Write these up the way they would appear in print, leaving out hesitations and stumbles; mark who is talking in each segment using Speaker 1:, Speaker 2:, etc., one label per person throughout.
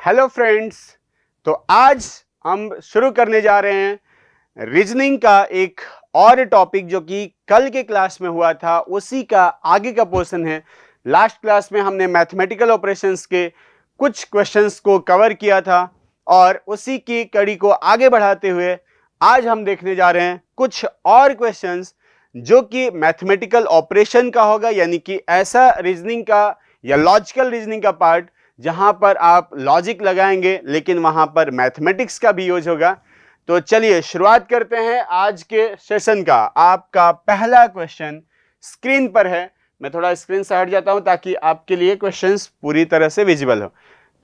Speaker 1: Hello friends. तो आज हम शुरू करने जा रहे हैं रीजनिंग का एक और टॉपिक जो कि कल के क्लास में हुआ था, उसी का आगे का पोर्शन है। लास्ट क्लास में हमने मैथमेटिकल ऑपरेशंस के कुछ क्वेश्चंस को कवर किया था और उसी की कड़ी को आगे बढ़ाते हुए आज हम देखने जा रहे हैं कुछ और क्वेश्चंस जो कि मैथमेटिकल ऑपरेशन का होगा, यानी कि ऐसा रीजनिंग का या लॉजिकल रीजनिंग का पार्ट जहां पर आप लॉजिक लगाएंगे लेकिन वहां पर मैथमेटिक्स का भी यूज होगा। तो चलिए शुरुआत करते हैं आज के सेशन का। आपका पहला क्वेश्चन स्क्रीन पर है। मैं थोड़ा स्क्रीन से हट जाता हूं ताकि आपके लिए क्वेश्चंस पूरी तरह से विजिबल हो।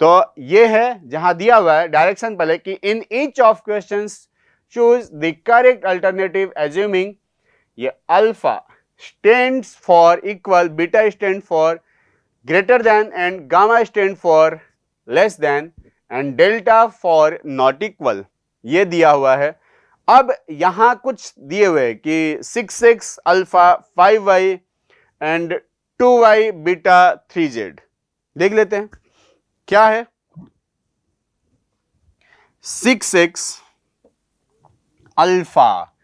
Speaker 1: तो ये है जहां दिया हुआ है डायरेक्शन पहले कि in each of questions choose the correct alternative assuming ये alpha stands for equal, beta stand for greater than and gamma stand for less than and delta for not equal, ये दिया हुआ है। अब यहां कुछ दिए हुए कि 6x alpha 5y and 2y beta 3z। देख लेते हैं क्या है। 6x alpha,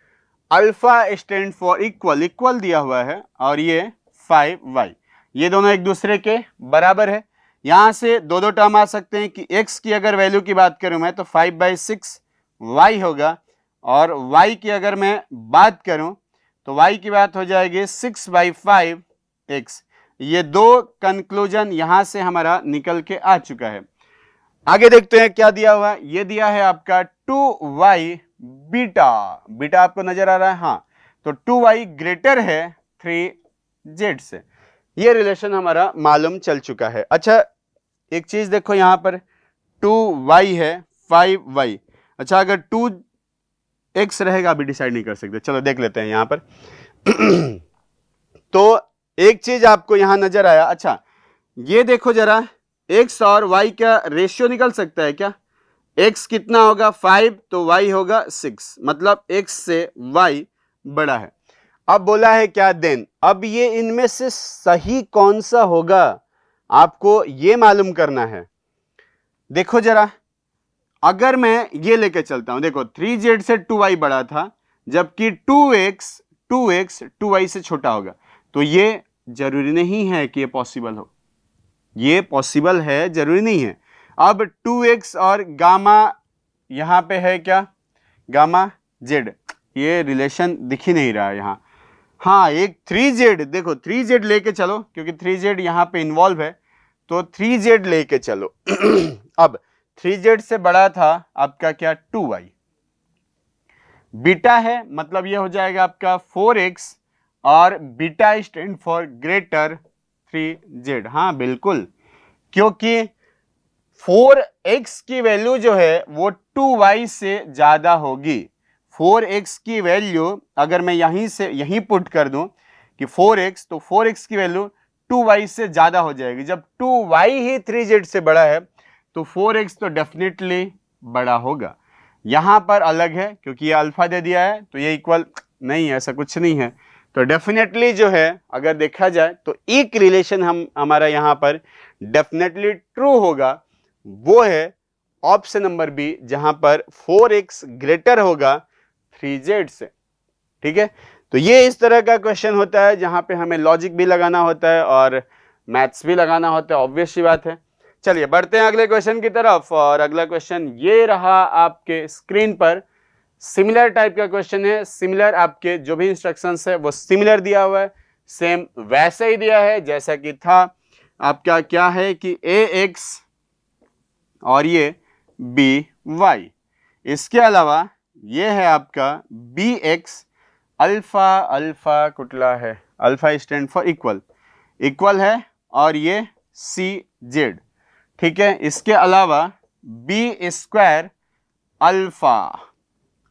Speaker 1: alpha stand for equal, equal दिया हुआ है, और ये 5y, ये दोनों एक दूसरे के बराबर है। यहां से दो दो टर्म आ सकते हैं कि x की अगर वैल्यू की बात करूं मैं तो 5/6 y होगा, और y की अगर मैं बात करूं तो y की बात हो जाएगी 6/5 x। ये दो कंक्लूजन यहां से हमारा निकल के आ चुका है। आगे देखते हैं क्या दिया हुआ है। ये दिया है आपका 2y बीटा, बीटा आपको नजर आ रहा है, हाँ, तो 2y ग्रेटर है 3z से। ये रिलेशन हमारा मालूम चल चुका है। अच्छा, एक चीज देखो, यहां पर 2y है 5y। अच्छा, अगर 2x रहेगा अभी डिसाइड नहीं कर सकते, चलो देख लेते हैं यहां पर। तो एक चीज आपको यहां नजर आया। अच्छा, ये देखो जरा, x और y का रेशियो निकल सकता है क्या? x कितना होगा 5 तो y होगा 6, मतलब x से y बड़ा है। अब बोला है क्या देन, अब ये इनमें से सही कौन सा होगा आपको ये मालूम करना है। देखो जरा, अगर मैं ये लेके चलता हूं, देखो 3z से 2y बड़ा था, जबकि 2x 2y से छोटा होगा, तो ये जरूरी नहीं है कि ये पॉसिबल हो। ये पॉसिबल है, जरूरी नहीं है। अब 2x और गामा यहां पे है क्या, गामा z, ये रिलेशन दिख ही नहीं रहा है यहां। हाँ, एक 3z, देखो 3z लेके चलो, क्योंकि 3z यहां पे इन्वॉल्व है, तो 3z लेके चलो। अब 3z से बड़ा था आपका क्या, 2y। बीटा है, मतलब ये हो जाएगा आपका 4x, और beta stand for greater 3z। हाँ बिल्कुल, क्योंकि 4x की वैल्यू जो है वो 2y से ज्यादा होगी। 4x की वैल्यू अगर मैं यहीं से यहीं पुट कर दूं कि 4x, तो 4x की वैल्यू 2y से ज्यादा हो जाएगी। जब 2y ही 3z से बड़ा है तो 4x तो डेफिनेटली बड़ा होगा। यहां पर अलग है क्योंकि ये अल्फा दे दिया है, तो ये इक्वल नहीं है, ऐसा कुछ नहीं है। तो डेफिनेटली जो है अगर देखा जाए तो एक रिलेशन हमारा यहां पर डेफिनेटली ट्रू होगा, वो है ऑप्शन नंबर बी, जहां पर 4x ग्रेटर होगा 3z से। ठीक है, तो ये इस तरह का क्वेश्चन होता है जहां पे हमें लॉजिक भी लगाना होता है और मैथ्स भी लगाना होता है, ऑब्वियस सी बात है। चलिए बढ़ते हैं अगले क्वेश्चन की तरफ, और अगला क्वेश्चन ये रहा आपके स्क्रीन पर। सिमिलर टाइप का क्वेश्चन है, सिमिलर, आपके जो भी इंस्ट्रक्शंस है वो सिमिलर दिया हुआ है, सेम वैसे ही दिया है जैसा कि था। आपका क्या है कि ax और ये by, इसके अलावा ये है आपका bx, अल्फा, अल्फा कुटला है, alpha stand for equal, equal है, और ये cz। ठीक है, इसके अलावा b² अल्फा,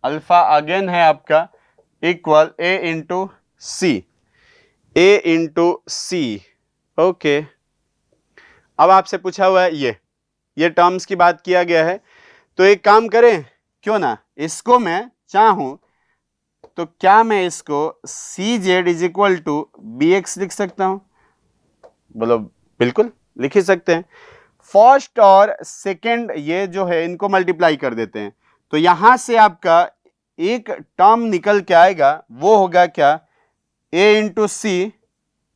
Speaker 1: अल्फा अगेन है आपका equal a into c। Okay, अब आपसे पूछा हुआ है ये टर्म्स की बात किया गया है, तो एक काम करें, क्यों ना इसको मैं चाहूं तो क्या मैं इसको cz is equal to bx लिख सकता हूं? बोलो, बिल्कुल लिख ही सकते हैं। फर्स्ट और सेकंड ये जो है इनको मल्टीप्लाई कर देते हैं, तो यहां से आपका एक टर्म निकल के आएगा, वो होगा क्या, a into C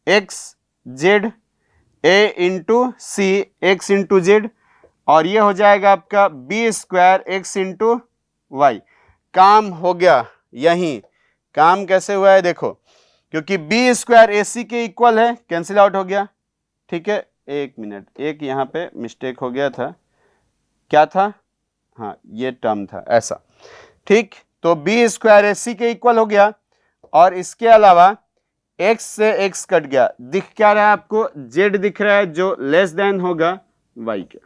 Speaker 1: X Z, a into C X into Z, और ये हो जाएगा आपका B square X into Y. काम हो गया। यही काम कैसे हुआ है देखो, क्योंकि बी स्क्वायर ए सी के इक्वल है, कैंसिल आउट हो गया। ठीक है, एक मिनट, एक यहाँ पे मिस्टेक हो गया था, क्या था, हाँ ये टर्म था ऐसा। ठीक, तो बी स्क्वायर ए सी के इक्वल हो गया, और इसके अलावा x से x कट गया, दिख क्या रहा है आपको, z दिख रहा है जो लेस देन होगा y के।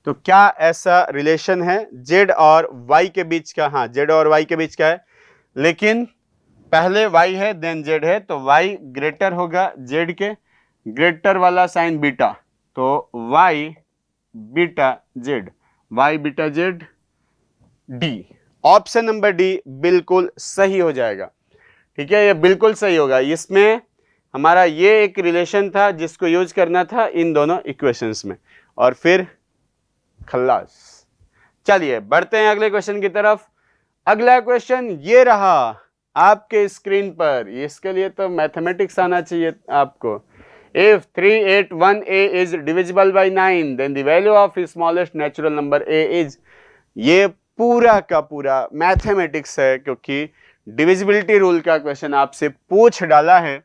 Speaker 1: तो क्या ऐसा रिलेशन है z और y के बीच का, हाँ z और y के बीच का है, लेकिन पहले y है देन z है, तो y ग्रेटर होगा z के, ग्रेटर वाला साइन बीटा, तो y beta z, y beta z, D, option number D बिल्कुल सही हो जाएगा। ठीक है, ये बिल्कुल सही होगा। इसमें हमारा ये एक रिलेशन था जिसको यूज करना था इन दोनों इक्वेशंस में, और फिर खल्लास। चलिए बढ़ते हैं अगले क्वेश्चन की तरफ। अगला क्वेश्चन ये रहा आपके स्क्रीन पर, इसके लिए तो मैथमेटिक्स आना चाहिए आपको। If 381a is divisible by 9, then the value of smallest natural number a is, ये पूरा का पूरा मैथमेटिक्स है, क्योंकि डिविजिबिलिटी रूल का क्वेश्चन आपसे पूछ डाला है,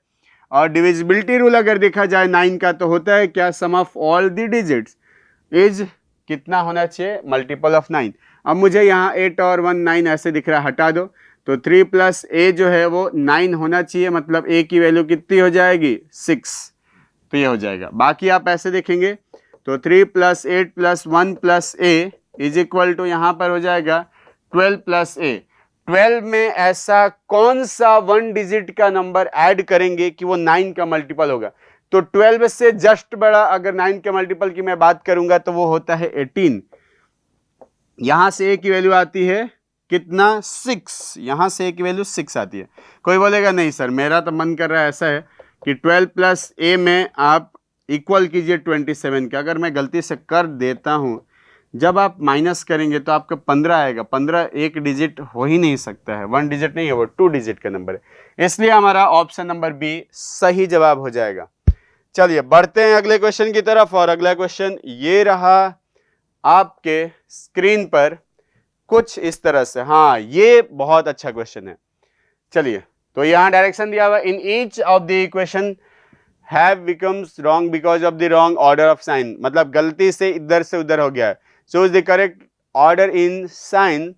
Speaker 1: और डिविजिबिलिटी रूल अगर देखा जाए 9 का, तो होता है क्या, sum of all the digits is कितना होना चाहिए, मल्टीपल ऑफ 9। अब मुझे यहाँ 8 और 1 9 ऐसे दिख रहा है, हटा दो, तो 3 प्लस a जो है वो 9 होना चाहिए, मतलब a की वैल्यू कितनी हो जाएगी, 6, तो ये हो जाएगा। बाकी आप ऐसे देखेंगे तो 3 plus 8 plus 1 plus a is equal to यहाँ पर हो जाएगा 12 प्लस a। 12 में ऐसा कौन सा 1 डिजिट का नंबर ऐड करेंगे कि वो 9 का मल्टीपल होगा, तो 12 से जस्ट बड़ा अगर 9 के मल्टीपल की मैं बात करूंगा तो वो होता है 18। यहां से a की वैल्यू आती है कितना, 6, यहां से a की वैल्यू 6 आती है। कोई बोलेगा नहीं सर मेरा तो मन कर रहा है ऐसा है कि 12 प्लस a में आप इक्वल कीजिए 27 का, अगर मैं गलती से कर देता हूं, जब आप माइनस करेंगे तो आपका 15 आएगा। 15 एक डिजिट हो ही नहीं सकता है, 1 डिजिट नहीं है, वो 2 डिजिट का नंबर है, इसलिए हमारा ऑप्शन नंबर बी सही जवाब हो जाएगा। चलिए बढ़ते हैं अगले क्वेश्चन की तरफ, और अगला क्वेश्चन ये रहा आपके स्क्रीन पर कुछ इस तरह से। हाँ ये बहुत अच्छा क्वेश्चन है। चलिए, तो यहाँ डायरेक्शन दिया हुआ, in each of the equation have becomes wrong because of the wrong order of sign, मतलब गलती से इधर से उधर हो गया है। Choose the correct order in sign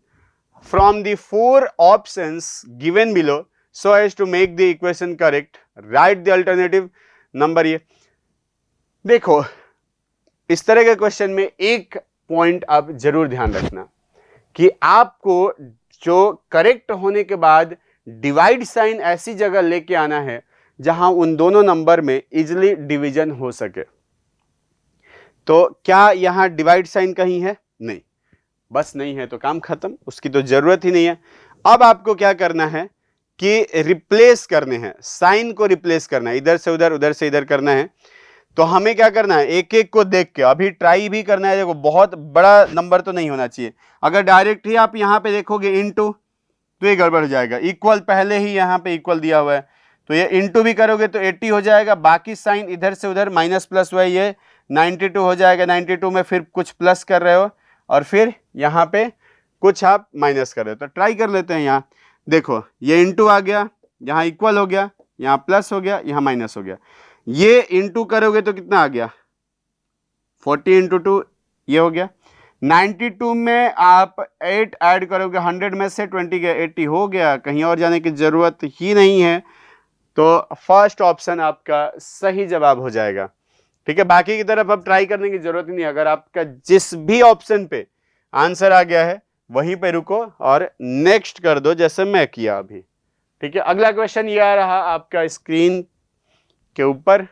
Speaker 1: from the 4 options given below so as to make the equation correct, write the alternative number. ये देखो इस तरह के क्वेश्चन में एक पॉइंट आप जरूर ध्यान रखना कि आपको जो करेक्ट होने के बाद डिवाइड साइन ऐसी जगह लेके आना है जहां उन दोनों नंबर में इजिली डिवीजन हो सके। तो क्या यहां डिवाइड साइन कहीं है, नहीं, बस नहीं है तो काम खत्म, उसकी तो जरूरत ही नहीं है। अब आपको क्या करना है कि रिप्लेस करने हैं, साइन को रिप्लेस करना है, इधर से उधर उधर से इधर करना है। तो हमें क्या करना है, एक एक को देख के अभी ट्राई भी करना है। देखो बहुत बड़ा नंबर तो नहीं होना चाहिए, अगर डायरेक्ट ही आप यहां पे देखोगे इनटू तो ये गड़बड़ हो जाएगा। इक्वल पहले ही यहाँ पे इक्वल दिया हुआ है, तो ये इनटू भी करोगे तो 80 हो जाएगा, बाकी साइन इधर से उधर माइनस प्लस हुआ, ये 92 हो जाएगा। 92 में फिर कुछ प्लस कर रहे हो और फिर यहाँ पे कुछ आप माइनस कर रहे हो, तो ट्राई कर लेते हैं। यहाँ देखो ये इनटू आ गया, यहाँ इक्वल हो गया, यहाँ प्लस हो गया, यहाँ माइनस हो गया। ये इनटू करोगे तो कितना आ गया, 40 इंटू 2 ये हो गया। 92 में आप 8 ऐड करोगे, 100 में से 20 गया, 80 हो गया, कहीं और जाने की जरूरत ही नहीं है। तो फर्स्ट ऑप्शन आपका सही जवाब हो जाएगा। ठीक है, बाकी की तरफ अब ट्राई करने की जरूरत ही नहीं। अगर आपका जिस भी ऑप्शन पे आंसर आ गया है वहीं पे रुको और नेक्स्ट कर दो जैसे मैं किया अभी। ठीक है, अगला क्वेश्चन ये आ रहा आपका स्क्रीन के ऊपर,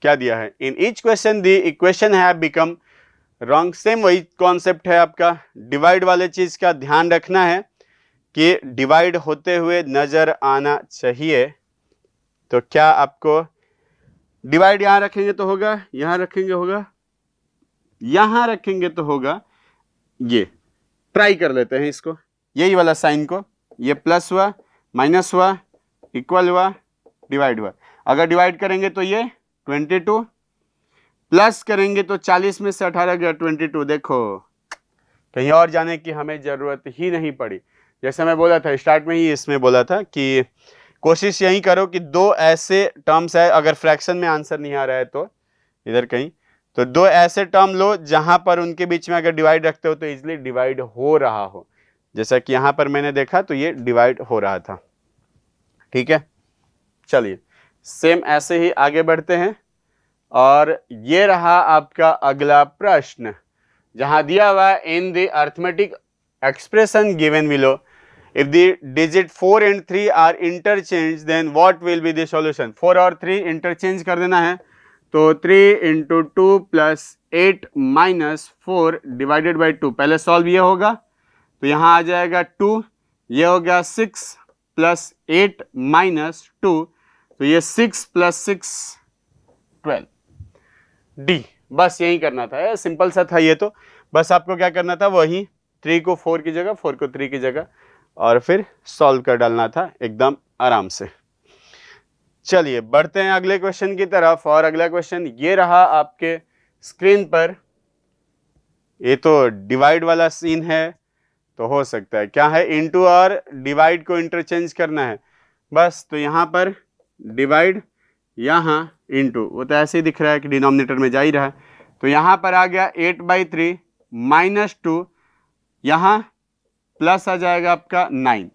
Speaker 1: क्या दिया है, in each question the equation have become wrong. Same वही कॉन्सेप्ट है आपका, डिवाइड वाले चीज का ध्यान रखना है कि डिवाइड होते हुए नजर आना चाहिए। तो क्या आपको डिवाइड यहाँ रखेंगे तो होगा, यहाँ रखेंगे होगा, यहाँ रखेंगे तो होगा। ये ट्राई कर लेते हैं इसको, यही वाला साइन को, ये प्लस हुआ, माइनस हुआ, इक्वल हुआ, डिवाइड हुआ। अगर डिवाइड करेंगे तो ये 22, प्लस करेंगे तो 40 में से 18 गया 22। देखो कहीं और जाने की हमें जरूरत ही नहीं पड़ी। जैसे मैं बोला था स्टार्ट में ही, इसमें बोला था कि कोशिश यही करो कि दो ऐसे टर्म्स है, अगर फ्रैक्शन में आंसर नहीं आ रहा है तो इधर कहीं, तो दो ऐसे टर्म लो जहां पर उनके बीच में अगर डिवाइड रखते हो तो इजिली डिवाइड हो रहा हो। जैसा कि यहां पर मैंने देखा तो ये डिवाइड हो रहा था। ठीक है, चलिए सेम ऐसे ही आगे बढ़ते हैं। और ये रहा आपका अगला प्रश्न, जहां दिया हुआ in the arithmetic expression given below, if the digit 4 and 3 are interchanged then what will be the solution। 4 और 3 इंटरचेंज कर देना है, तो 3 into 2 plus 8 minus 4 divided by 2। पहले सॉल्व ये होगा तो यहाँ आ जाएगा 2, ये हो गया 6 प्लस 8 माइनस 2, तो ये 6 प्लस 6 12 डी। बस यही करना था, सिंपल सा था ये तो। बस आपको क्या करना था, वही 3 को 4 की जगह, 4 को 3 की जगह, और फिर सॉल्व कर डालना था एकदम आराम से। चलिए बढ़ते हैं अगले क्वेश्चन की तरफ। और अगला क्वेश्चन ये रहा आपके स्क्रीन पर। ये तो डिवाइड वाला सीन है, तो हो सकता है क्या है, इनटू और डिवाइड को इंटरचेंज करना है बस। तो यहाँ पर डिवाइड, यहाँ इनटू, वो तो ऐसे ही दिख रहा है कि डिनोमिनेटर में जा ही रहा है। तो यहाँ पर आ गया 8/3 माइनस 2, यहाँ प्लस आ जाएगा आपका 9,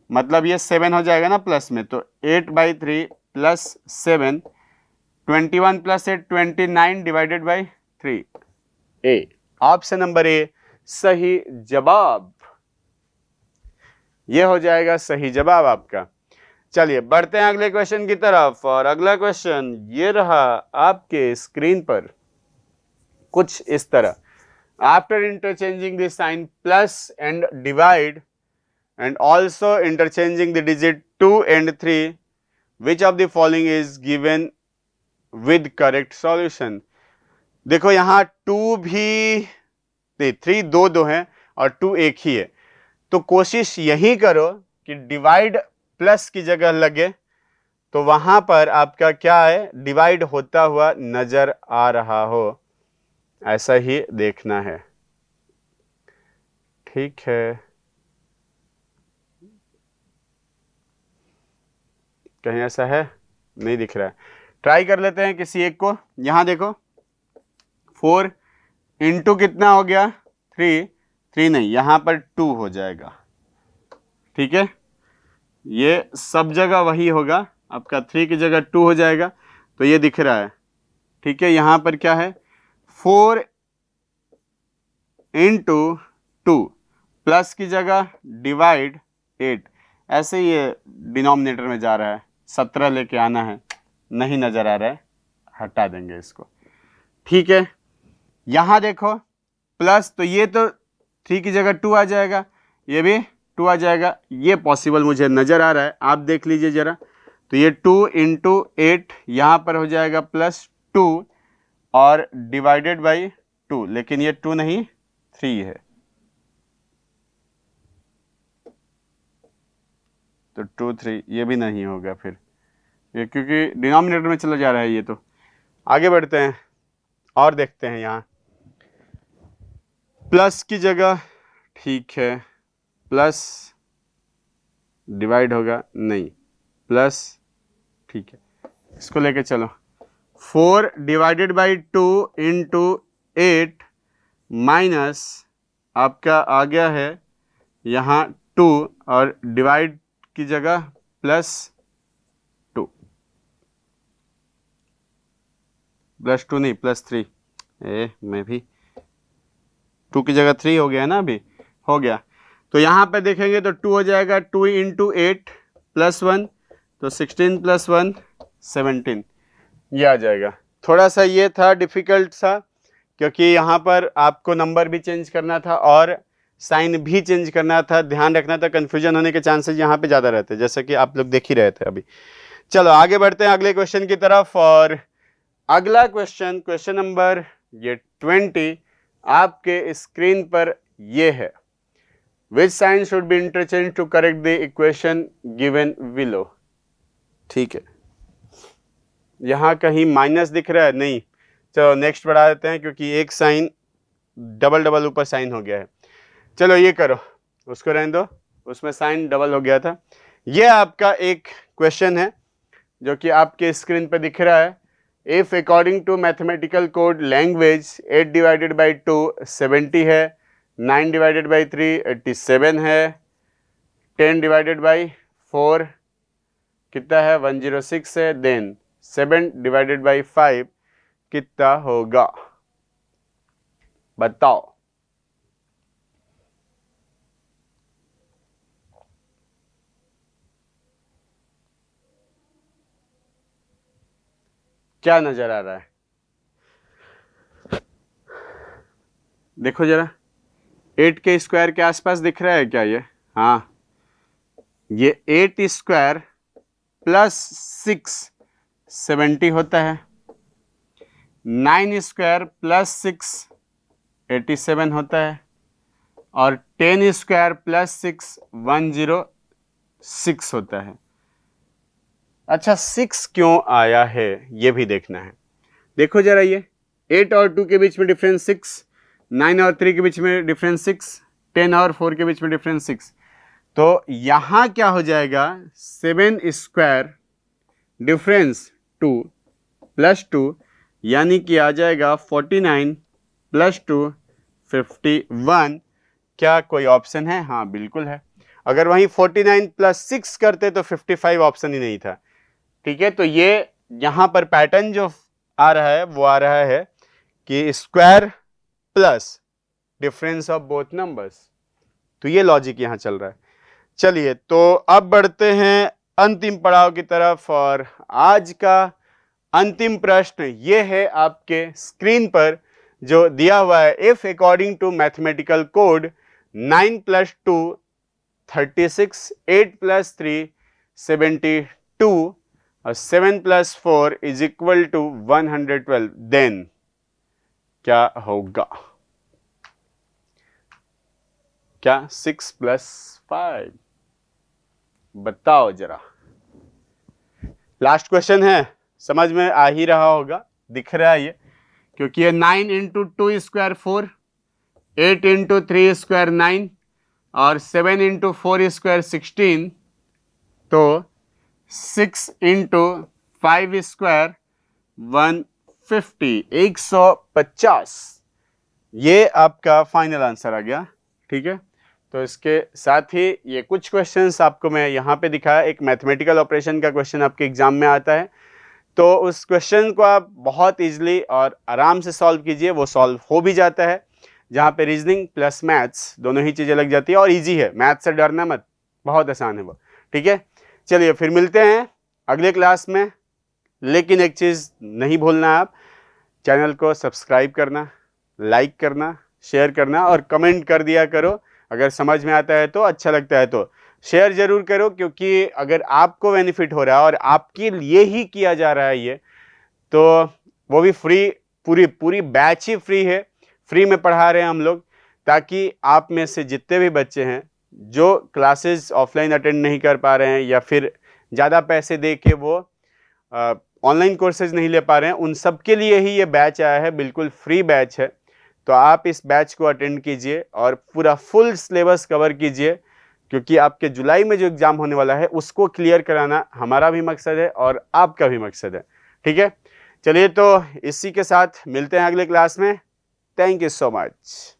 Speaker 1: मतलब ये 7 हो जाएगा ना प्लस में, तो 8/3 plus 7, 21 plus 8 29 divided by 3। A, option number A सही जवाब, ये हो जाएगा सही जवाब आपका। चलिए बढ़ते हैं अगले क्वेश्चन की तरफ। और अगला क्वेश्चन ये रहा आपके स्क्रीन पर कुछ इस तरह। After interchanging the sign plus and divide and also interchanging the digit 2 and 3, which of the following is given with correct solution। देखो यहाँ 2 भी नहीं, 3 दो हैं और 2 एक ही है, तो कोशिश यही करो कि डिवाइड प्लस की जगह लगे, तो वहां पर आपका क्या है, डिवाइड होता हुआ नजर आ रहा हो, ऐसा ही देखना है। ठीक है, कहीं ऐसा है, नहीं दिख रहा है, ट्राई कर लेते हैं किसी एक को। यहां देखो 4 इंटू कितना हो गया 3 नहीं, यहां पर 2 हो जाएगा। ठीक है, ये सब जगह वही होगा, आपका 3 की जगह 2 हो जाएगा, तो ये दिख रहा है। ठीक है, यहां पर क्या है, 4 इंटू 2 प्लस की जगह डिवाइड 8, ऐसे ही ये डिनोमिनेटर में जा रहा है, 17 लेके आना है, नहीं नजर आ रहा है, हटा देंगे इसको। ठीक है, यहां देखो प्लस, तो ये तो 3 की जगह 2 आ जाएगा, ये भी 2 आ जाएगा, ये पॉसिबल मुझे नजर आ रहा है, आप देख लीजिए जरा। तो ये 2 इंटू 8 यहाँ पर हो जाएगा प्लस 2 और डिवाइडेड बाई 2, लेकिन ये 2 नहीं 3 है, तो 2 3 ये भी नहीं होगा फिर, ये क्योंकि डिनोमिनेटर में चला जा रहा है ये। तो आगे बढ़ते हैं और देखते हैं, यहाँ प्लस की जगह, ठीक है, प्लस डिवाइड होगा नहीं, प्लस, ठीक है, इसको लेके चलो। 4 डिवाइडेड बाई 2 इंटू 8 माइनस आपका आ गया है यहाँ 2 और डिवाइड की जगह प्लस 2, प्लस 2 नहीं प्लस 3, मैं भी 2 की जगह 3 हो गया ना, अभी हो गया। तो यहाँ पे देखेंगे तो 2 हो जाएगा, 2 इंटू 8 प्लस 1, तो 16 प्लस 1 17, ये आ जाएगा। थोड़ा सा ये था डिफ़िकल्ट सा, क्योंकि यहाँ पर आपको नंबर भी चेंज करना था और साइन भी चेंज करना था, ध्यान रखना था, कन्फ्यूजन होने के चांसेस यहाँ पे ज़्यादा रहते हैं, जैसे कि आप लोग देख ही रहे थे अभी। चलो आगे बढ़ते हैं अगले क्वेश्चन की तरफ। और अगला क्वेश्चन, क्वेश्चन नंबर ये 20 आपके स्क्रीन पर ये है, which sign should be interchange to correct the equation given below. ठीक है, यहां कहीं माइनस दिख रहा है, नहीं, चलो नेक्स्ट बढ़ा देते हैं क्योंकि एक साइन डबल डबल ऊपर साइन हो गया है। चलो ये करो, उसको रहने दो, उसमें साइन डबल हो गया था। ये आपका एक क्वेश्चन है जो कि आपके स्क्रीन पे दिख रहा है। If according to mathematical code language 8 divided by 2 70 है, 9 डिवाइडेड बाई 3 87 है, 10 डिवाइडेड बाई 4 कितना है 106 है, देन 7 डिवाइडेड बाई 5 कितना होगा, बताओ। क्या नजर आ रहा है, देखो जरा, 8 के स्क्वायर के आसपास दिख रहा है क्या ये? हाँ, ये 8 स्क्वायर प्लस 6 70 होता है, 9 स्क्वायर प्लस 6 87 होता है, और 10 स्क्वायर प्लस 6 106 होता है। अच्छा, 6 क्यों आया है ये भी देखना है। देखो जरा, ये 8 और 2 के बीच में डिफरेंस 6, 9 और 3 के बीच में डिफरेंस 6, 10 और 4 के बीच में डिफरेंस 6, तो यहां क्या हो जाएगा 7 स्क्वायर डिफरेंस 2 प्लस 2, यानी कि आ जाएगा 49 प्लस 2 51। क्या कोई ऑप्शन है? हाँ बिल्कुल है। अगर वहीं 49 प्लस 6 करते तो 55 ऑप्शन ही नहीं था। ठीक है, तो ये यहां पर पैटर्न जो आ रहा है वो आ रहा है कि square plus difference of both numbers, तो ये लॉजिक यहां चल रहा है। चलिए, तो अब बढ़ते हैं अंतिम पड़ाव की तरफ, और आज का अंतिम प्रश्न ये है आपके स्क्रीन पर जो दिया हुआ है। If according to mathematical code 9 plus 2 36, 8 plus 3 72 और 7 plus 4 is equal to 112, then क्या होगा? क्या 6 प्लस 5? बताओ जरा। लास्ट क्वेश्चन है, समझ में आ ही रहा होगा, दिख रहा है ये, क्योंकि ये 9 इंटू 2 स्क्वायर 4, 8 इंटू 3 स्क्वायर 9 और 7 इंटू 4 स्क्वायर 16, तो 6 इंटू 5 स्क्वायर 150, 150। ये आपका फाइनल आंसर आ गया। ठीक है, तो इसके साथ ही ये कुछ क्वेश्चंस आपको मैं यहाँ पे दिखाया। एक मैथमेटिकल ऑपरेशन का क्वेश्चन आपके एग्जाम में आता है, तो उस क्वेश्चन को आप बहुत इजीली और आराम से सॉल्व कीजिए, वो सॉल्व हो भी जाता है, जहाँ पे रीजनिंग प्लस मैथ्स दोनों ही चीज़ें लग जाती है, और इजी है, मैथ्स से डरना मत, बहुत आसान है वो। ठीक है, चलिए फिर मिलते हैं अगले क्लास में, लेकिन एक चीज़ नहीं भूलना, आप चैनल को सब्सक्राइब करना, लाइक करना, शेयर करना और कमेंट कर दिया करो। अगर समझ में आता है तो, अच्छा लगता है तो शेयर जरूर करो, क्योंकि अगर आपको बेनिफिट हो रहा है और आपके लिए ही किया जा रहा है ये, तो वो भी फ्री, पूरी बैच ही फ्री है, फ्री में पढ़ा रहे हैं हम लोग, ताकि आप में से जितने भी बच्चे हैं जो क्लासेस ऑफलाइन अटेंड नहीं कर पा रहे हैं या फिर ज़्यादा पैसे दे के वो ऑनलाइन कोर्सेज नहीं ले पा रहे हैं, उन सब के लिए ही ये बैच आया है, बिल्कुल फ्री बैच है। तो आप इस बैच को अटेंड कीजिए और पूरा फुल सिलेबस कवर कीजिए, क्योंकि आपके जुलाई में जो एग्ज़ाम होने वाला है उसको क्लियर कराना हमारा भी मकसद है और आपका भी मकसद है। ठीक है, चलिए, तो इसी के साथ मिलते हैं अगले क्लास में। Thank you so much.